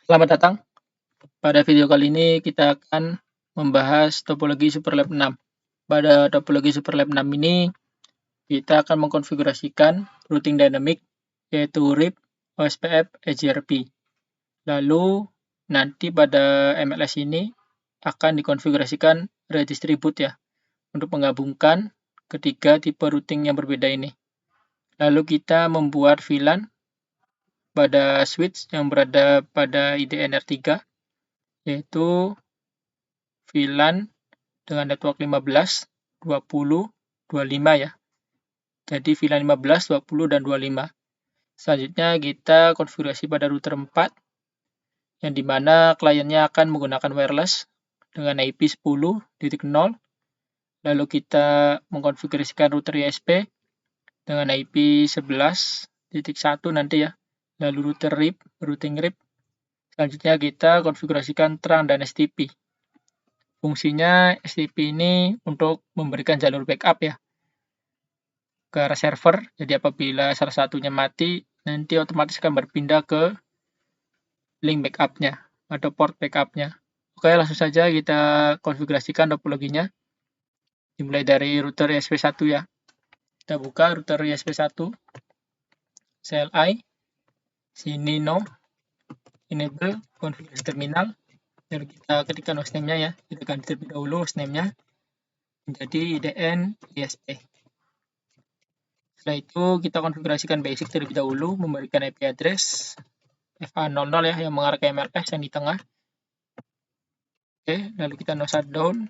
Selamat datang. Pada video kali ini kita akan membahas topologi Superlab 6. Pada topologi Superlab 6 ini kita akan mengkonfigurasikan routing dynamic yaitu RIP, OSPF, EGRP. Lalu nanti pada MLS ini akan dikonfigurasikan redistribute ya untuk menggabungkan ketiga tipe routing yang berbeda ini. Lalu kita membuat VLAN pada switch yang berada pada IDE NR3 yaitu VLAN dengan network 15, 20, 25 ya. Jadi VLAN 15, 20, dan 25. Selanjutnya kita konfigurasi pada router 4 yang dimana kliennya akan menggunakan wireless dengan IP 10.0. Lalu kita mengkonfigurasikan router ISP dengan IP 11.1 nanti ya. Lalu router RIP, routing RIP. Selanjutnya kita konfigurasikan terang dan STP. Fungsinya STP ini untuk memberikan jalur backup ya ke arah server. Jadi apabila salah satunya mati, nanti otomatis akan berpindah ke link backupnya atau port backupnya. Oke, langsung saja kita konfigurasikan topologinya. Dimulai dari router ISP1 ya. Kita buka router ISP1, CLI, sini no, enable, konfigurasi terminal. Lalu kita ketikkan hostname-nya ya. Kita ganti terlebih dahulu hostname-nya menjadi IDN ISP. Setelah itu kita konfigurasikan basic terlebih dahulu, memberikan IP address FA00 ya yang mengarah ke MLS yang di tengah. Oke, lalu kita no shutdown.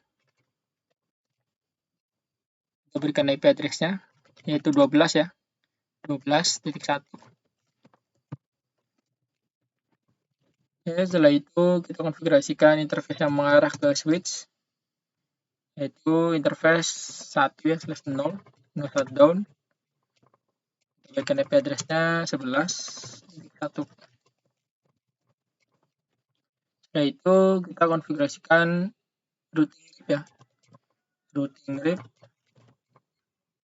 Kita berikan IP address-nya yaitu 12 ya. 12.1. Oke, setelah itu kita konfigurasikan interface yang mengarah ke switch yaitu interface 1 ya /0 no shutdown. Kita berikan IP address-nya 11.1. Setelah itu kita konfigurasikan routing RIP ya. Routing RIP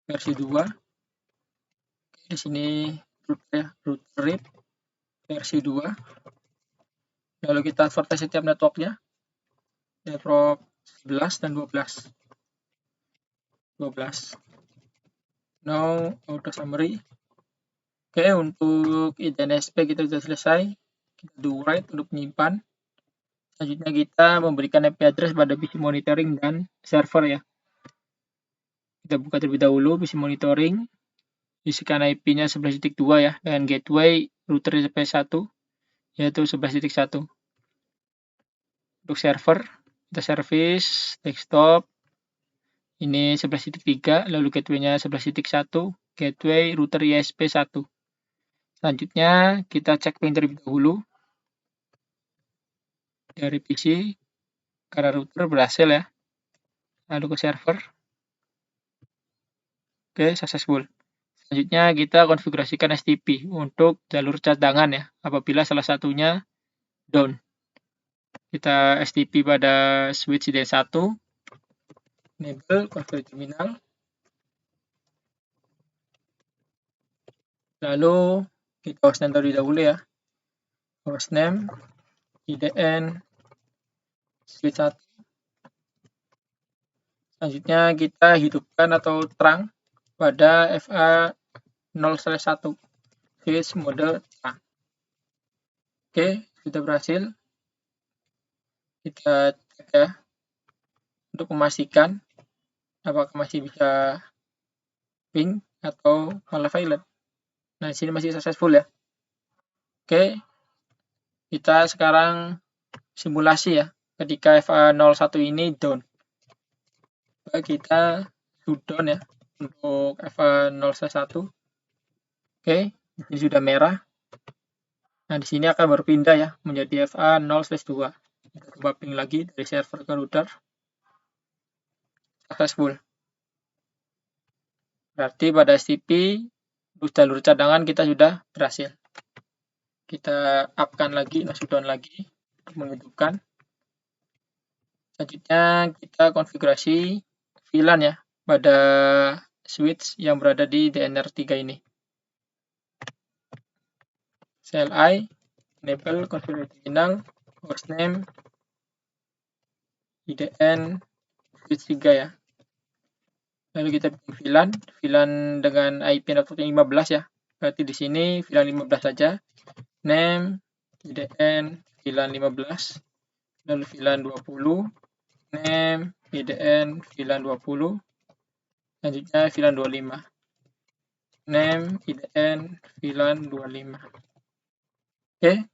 versi 2. Oke, di sini router RIP versi 2. Lalu kita format setiap networknya. Network 11 dan 12. Now auto summary. Oke, untuk IDNSP kita sudah selesai. Kita do write untuk menyimpan. Selanjutnya kita memberikan IP address pada PC monitoring dan server ya. Kita buka terlebih dahulu PC monitoring. Isikan IP-nya 11.2 ya dengan gateway router ISP1 yaitu 11.1. Untuk server kita service desktop ini 11.3, lalu gateway-nya 11.1, gateway router ISP1. Selanjutnya kita cek ping terlebih dahulu dari PC karena router berhasil ya. Lalu ke server. Oke, successful. Selanjutnya kita konfigurasikan STP untuk jalur cadangan ya apabila salah satunya down. Kita STP pada switch D1, enable configure terminal. Lalu kita hostname terlebih dahulu ya. Hostname IDN switch 1. Selanjutnya kita hidupkan atau terang pada FA0/1 switch mode terang. Oke, sudah berhasil. Kita cek ya untuk memastikan apakah masih bisa ping atau malah violet. Nah, di sini masih successful ya. Oke, kita sekarang simulasi ya ketika FA01 ini down. Kita shutdown ya untuk FA0/1. Oke, ini sudah merah. Nah, di sini akan berpindah ya menjadi FA0/2. Kita coba ping lagi dari server ke router. Successful. Berarti pada STP untuk jalur cadangan kita sudah berhasil. Kita up-kan lagi, shutdown lagi untuk menghidupkan. Selanjutnya kita konfigurasi VLAN ya pada switch yang berada di DNR3 ini. CLI enable konfigurasi terminal, hostname, IDN, switch 3 ya. Lalu kita bikin VLAN dengan IP network 15 ya. Berarti di sini VLAN 15 saja. Name, IDN, VLAN 15. Lalu VLAN 20, name, IDN, VLAN 20. Selanjutnya VLAN 25. Name, IDN, VLAN 25. Oke.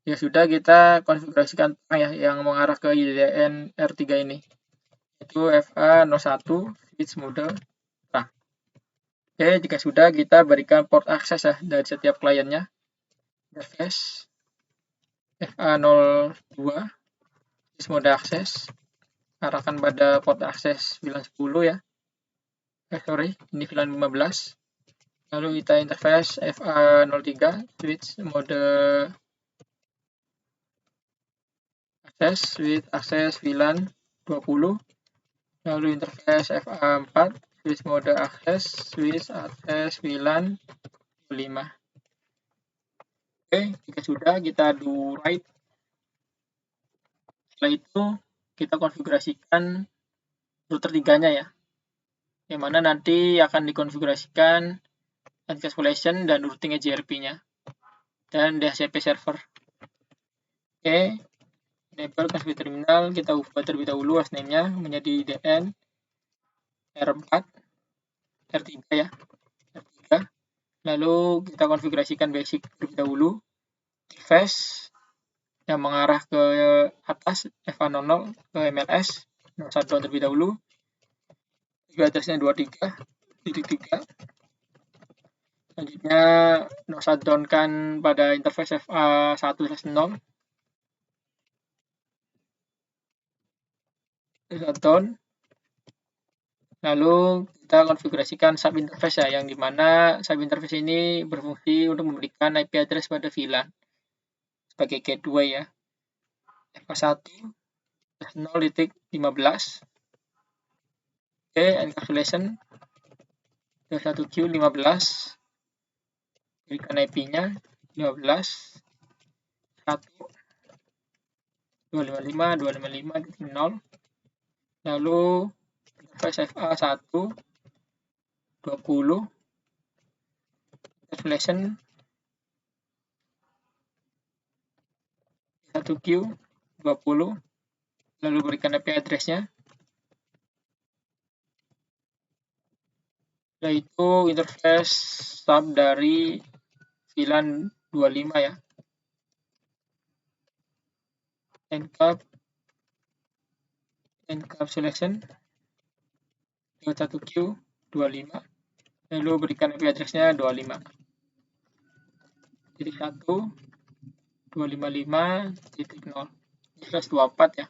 Ya sudah, kita konfigurasikan ya yang mengarah ke IDN R3 ini. Itu FA01 switch mode terang. Oke, jika sudah, kita berikan port akses ya dari setiap kliennya. Interface FA02 switch mode akses, arahkan pada port akses VLAN 10 ya. Ini VLAN 15. Lalu kita interface FA03 switch mode akses VLAN 20. Lalu interface FA4 switch mode akses VLAN 25. Oke, jika sudah, kita do write. Setelah itu kita konfigurasikan router 3-nya ya, yang mana nanti akan dikonfigurasikan encapsulation dan routing EGRP-nya dan DHCP server. Oke, enable config terminal, kita ubah terlebih dahulu hostname-nya menjadi IDN R4 R3 ya, R3. Lalu kita konfigurasikan basic terlebih dahulu, interface yang mengarah ke atas FA00 ke MLS, shutdown terlebih dahulu. IP address-nya 23.3. Selanjutnya shutdown kan pada interface FA1/0. Shutdown. Lalu kita konfigurasikan subinterface ya, yang dimana subinterface ini berfungsi untuk memberikan IP address pada VLAN sebagai gateway ya. FA1/0.15. Oke, encapsulation 21Q15. Berikan IP-nya 15 1 255.255.0. Lalu interface FA1 20 encapsulation 1Q20. Lalu berikan IP address-nya. Setelah itu interface sub dari VLAN 25 ya. Encapsulation 21Q25. Lalu berikan IP address-nya 25. Titik 1 255.0. Ini 24 ya.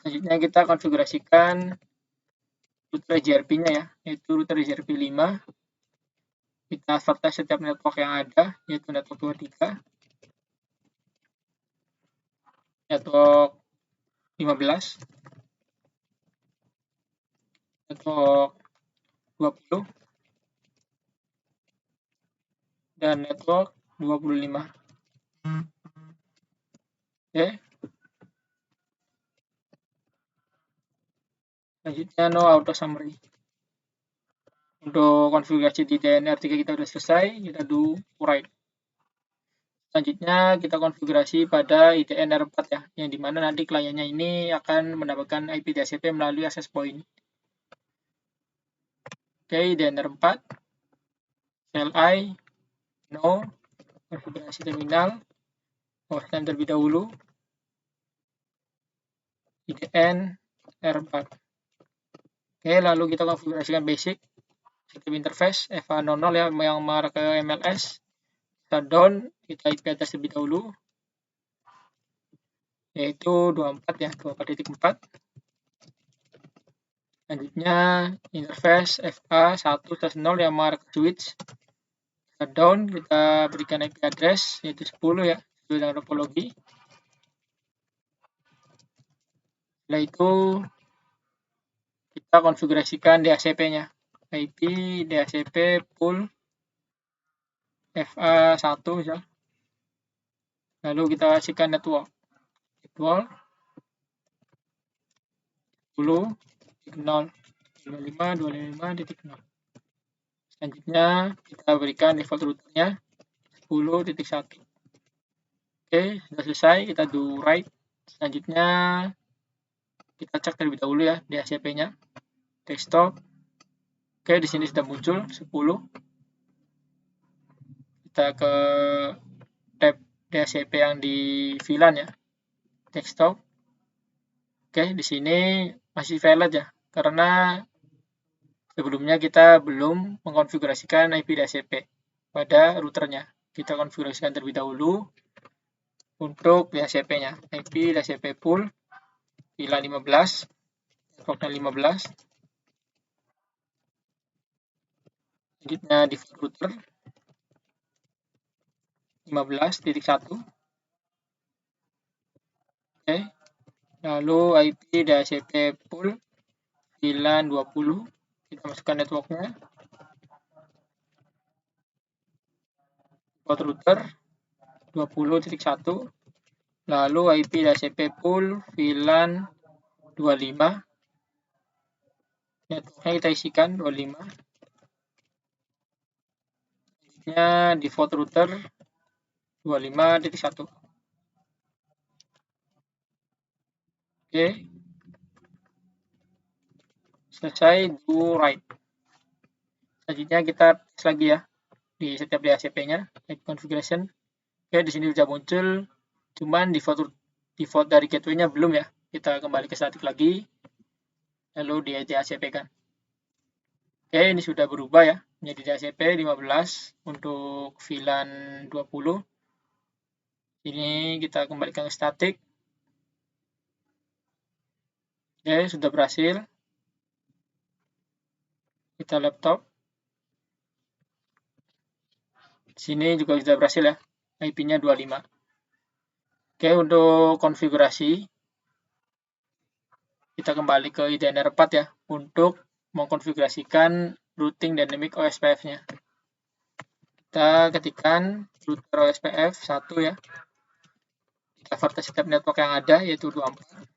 Selanjutnya kita konfigurasikan router EGRP-nya ya, yaitu router EGRP 5. Kita sertai setiap network yang ada, yaitu network 23, network 15, network 20, dan network 25. Oke. Selanjutnya no auto summary. Untuk konfigurasi di DNR3 kita sudah selesai, kita do write. Selanjutnya kita konfigurasi pada IDN R4 ya, yang dimana nanti kliennya ini akan mendapatkan IP DHCP melalui access point. Oke, IDN R4, CLI, no, konfigurasi terminal, hostname terlebih dahulu, IDN R4. Oke, lalu kita konfigurasikan basic sistem interface FA00 ya, yang mengarah ke MLS. Shutdown, kita IP address terlebih dahulu, yaitu 24 ya, 24.4. Selanjutnya interface FA1/0 yang mengarah ke switch. Shutdown, kita berikan IP address yaitu 10 ya, sesuai dengan topologi. Setelah itu kita konfigurasikan DHCP-nya. IP DHCP pool FA1 misal. Lalu kita kasihkan network 10.0.255.255.0. Selanjutnya kita berikan default routernya 10.1. Oke, sudah selesai. Kita do write. Selanjutnya kita cek terlebih dahulu ya DHCP-nya. Desktop. Oke, di sini sudah muncul 10. Kita ke tab DHCP yang di VLAN ya. Desktop. Oke, di sini masih valid ya, karena sebelumnya kita belum mengkonfigurasikan IP DHCP pada routernya. Kita konfigurasikan terlebih dahulu untuk DHCP-nya. IP DHCP pool VLAN 15, networknya 15. Selanjutnya default router 15.1. Oke. Lalu IP DHCP pool VLAN 20. Kita masukkan networknya. Default router 20.1. Lalu IP DHCP pool VLAN 25. Networknya kita isikan 25. Selanjutnya default router 25.1. Oke. Selesai, do write. Selanjutnya kita tes lagi ya di setiap DHCP-nya, configuration. Oke, di sini sudah muncul, cuman default dari gateway-nya belum ya. Kita kembali ke static lagi, lalu di DHCP-kan. Oke, ini sudah berubah ya, menjadi DHCP 15 untuk VLAN 20. Ini kita kembalikan ke static. Oke, sudah berhasil. Kita laptop. Di sini juga sudah berhasil ya, IP-nya 25. Oke, untuk konfigurasi, kita kembali ke IDNR 4 ya, untuk mengkonfigurasikan routing dynamic OSPF-nya. Kita ketikkan router OSPF 1 ya. Kita vertes setiap network yang ada, yaitu 24.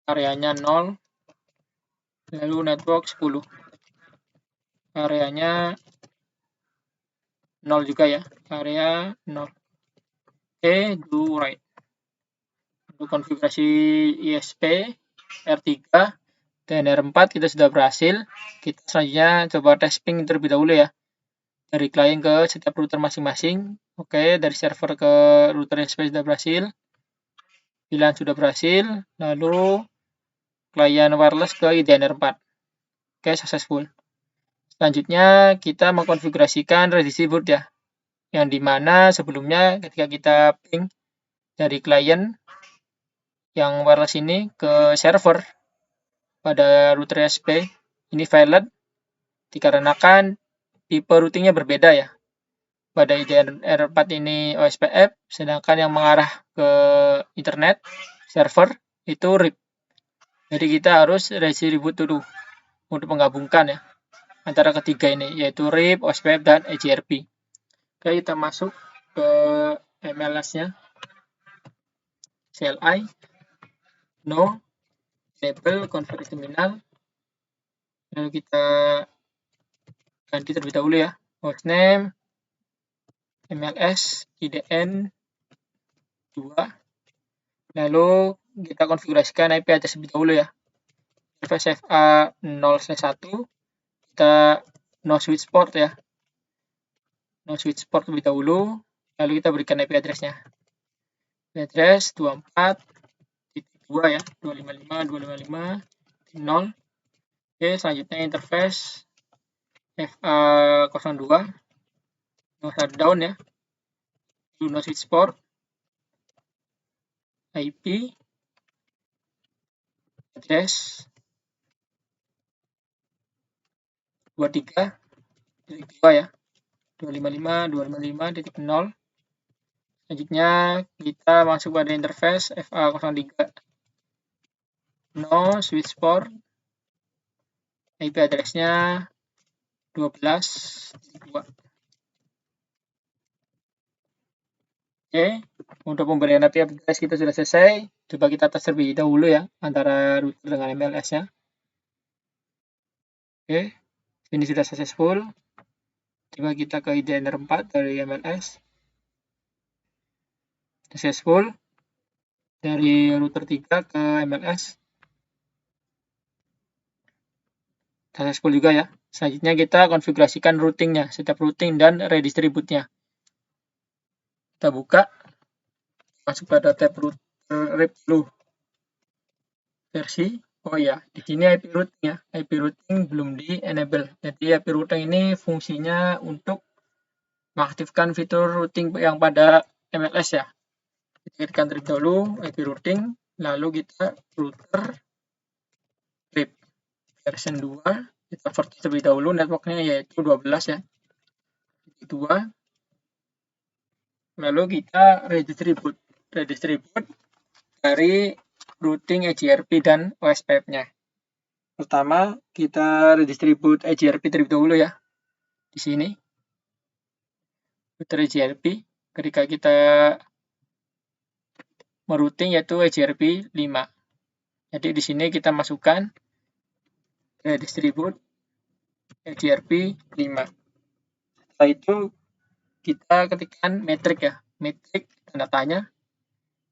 Areanya 0. Lalu network 10. Areanya 0 juga ya. Area 0. Oke, do write. Untuk konfigurasi ISP R3 dan R4 kita sudah berhasil. Kita selanjutnya coba testing terlebih dahulu ya. Dari klien ke setiap router masing-masing. Oke, dari server ke router ISP sudah berhasil. VLAN sudah berhasil. Lalu klien wireless ke IDNR 4. Oke, successful. Selanjutnya kita mengkonfigurasikan redisi boot ya. Yang dimana sebelumnya ketika kita ping dari klien yang wireless ini ke server pada router ISP, ini valid dikarenakan tipe routingnya berbeda ya. Pada IDNR 4 ini OSPF, sedangkan yang mengarah ke internet server itu RIP. Jadi kita harus resi reboot dulu untuk menggabungkan ya antara ketiga ini, yaitu RIP, OSPF, dan EGRP. Oke, kita masuk ke MLS-nya. CLI, no, enable, configure terminal. Lalu kita ganti terlebih dahulu ya, hostname, MLS, IDN 2. Lalu kita konfigurasikan IP address terlebih dahulu ya. Interface FA 0/1, kita no switch port ya. No switch port terlebih dahulu, lalu kita berikan IP address-nya. IP address 24.2 ya, 255.255.0. Oke, selanjutnya interface FA02, no shutdown ya. Lalu no switch port, IP, address 23.2 ya, 255.255.0. Selanjutnya kita masuk pada interface FA03, no switch port, IP address-nya 12.2. Oke, untuk pemberian IP address kita sudah selesai. Coba kita tes terlebih dahulu ya antara router dengan MLS-nya. Oke, ini sudah successful. Coba kita ke IDNR 4 dari MLS. Successful. Dari router 3 ke MLS. Successful juga ya. Selanjutnya kita konfigurasikan routingnya, setiap routing dan redistribute-nya. Kita buka, masuk pada tab router RIP dulu. Versi, oh ya, di sini IP routing ya. IP routing belum di enable. Jadi IP routing ini fungsinya untuk mengaktifkan fitur routing yang pada MLS ya. Kita ketikkan terlebih dahulu IP routing, lalu kita router RIP version 2, kita forward terlebih dahulu networknya yaitu 12 ya. 2, lalu kita redistribute dari routing EGRP dan OSPF-nya. Pertama, kita redistribute EGRP terlebih dahulu ya. Di sini, router EGRP, ketika kita merouting yaitu EGRP 5. Jadi di sini kita masukkan redistribute EGRP 5. Setelah itu kita ketikkan metric ya. Metric tanda tanya.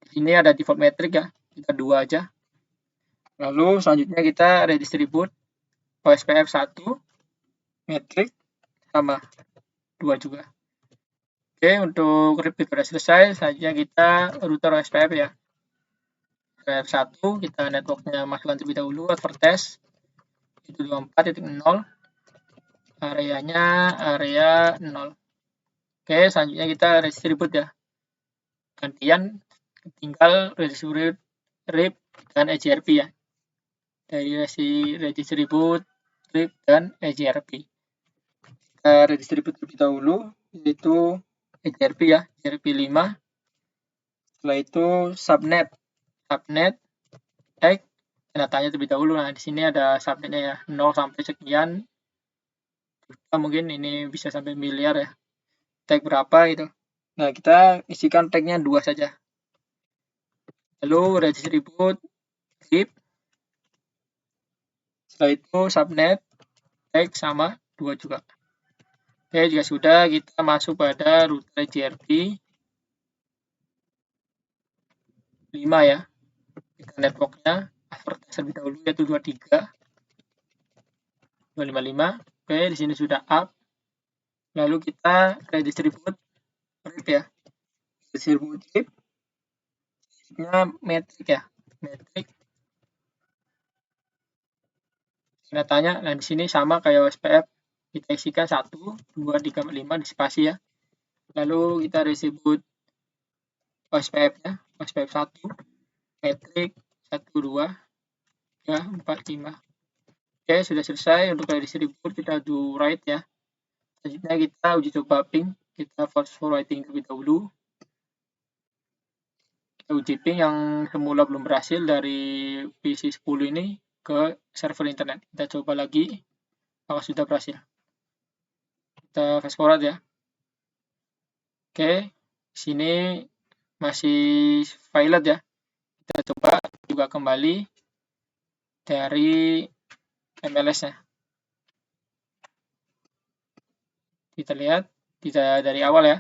Di sini ada default metric ya. Kita 2 aja. Lalu selanjutnya kita redistribute OSPF 1 metric sama 2 juga. Oke, untuk RIP sudah selesai. Selanjutnya kita router OSPF ya. OSPF 1 kita networknya masukkan terlebih dahulu advertise itu 24.0, areanya area 0. Oke, selanjutnya kita redistribute ya. Gantian tinggal redistribute RIP dan EGRP ya. Dari redistribute RIP dan EGRP. Kita redistribute terlebih dahulu yaitu EGRP ya, EGRP 5. Setelah itu subnet tag tanda tanya terlebih dahulu. Nah, di sini ada subnetnya ya, 0 sampai sekian. Mungkin ini bisa sampai miliar ya. Tag berapa itu. Nah, kita isikan tagnya 2 saja. Lalu redistribute RIP. Setelah itu subnet tag sama 2 juga. Oke, jika sudah kita masuk pada router EGRP 5 ya. Kita networknya advertise terlebih dahulu yaitu 23 255. Oke, di sini sudah up. Lalu kita redistribute RIP ya. Redistribute RIP. Nya metric ya. Metric. Kita tanya, nah di sini sama kayak OSPF. Kita isikan 1, 2, 3, 5 di spasi ya. Lalu kita redistribute OSPF-nya. OSPF 1. Metric 1, 2, 3, 4, 5. Oke, sudah selesai. Untuk redistribute kita do write ya. Selanjutnya kita uji coba ping. Kita forwarding terlebih dahulu. Kita uji ping yang semula belum berhasil dari PC 10 ini ke server internet. Kita coba lagi apakah sudah berhasil. Kita fast forward ya. Oke, sini masih violet ya. Kita coba juga kembali dari MLS-nya. Kita lihat dari awal ya.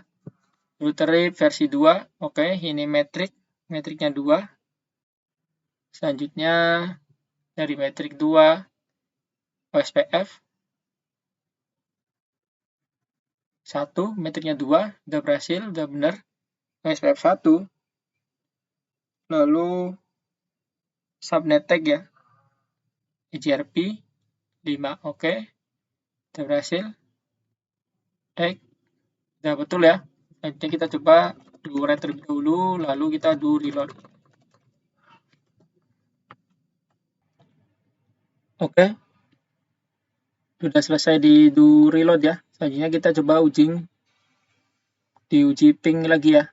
Router versi 2. Oke, ini metriknya 2. Selanjutnya dari metrik 2 OSPF 1, metriknya 2, udah berhasil, udah benar. OSPF 1. Lalu subnet tag ya. EGRP 5, oke. Udah berhasil. Udah betul ya. Nanti kita coba do write terlebih dahulu, lalu kita do reload. Oke. Sudah selesai di do reload ya. Selanjutnya kita coba diuji ping lagi ya.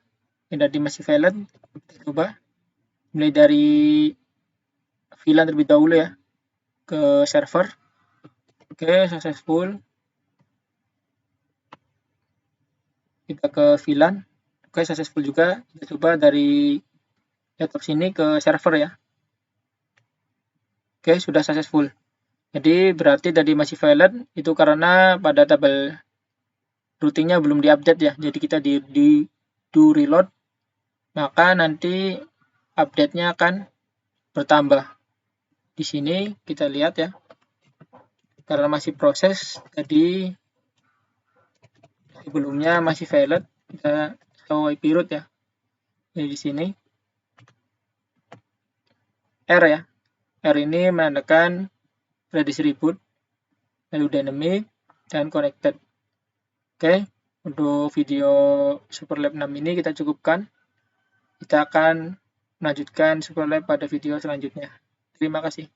Ini tadi masih valid. Kita coba mulai dari VLAN terlebih dahulu ya ke server. Oke, successful. Kita ke VLAN. Oke, successful juga. Kita coba dari laptop sini ke server ya. Oke, sudah successful. Jadi berarti tadi masih valid itu karena pada tabel routingnya belum diupdate ya. Jadi kita do reload, maka nanti update-nya akan bertambah. Di sini kita lihat ya. Karena masih proses, tadi sebelumnya masih valid, kita show IP root ya. Jadi di sini R ya. R ini menandakan ready reboot, lalu dynamic, dan connected. Oke, untuk video Superlab 6 ini kita cukupkan. Kita akan melanjutkan Superlab pada video selanjutnya. Terima kasih.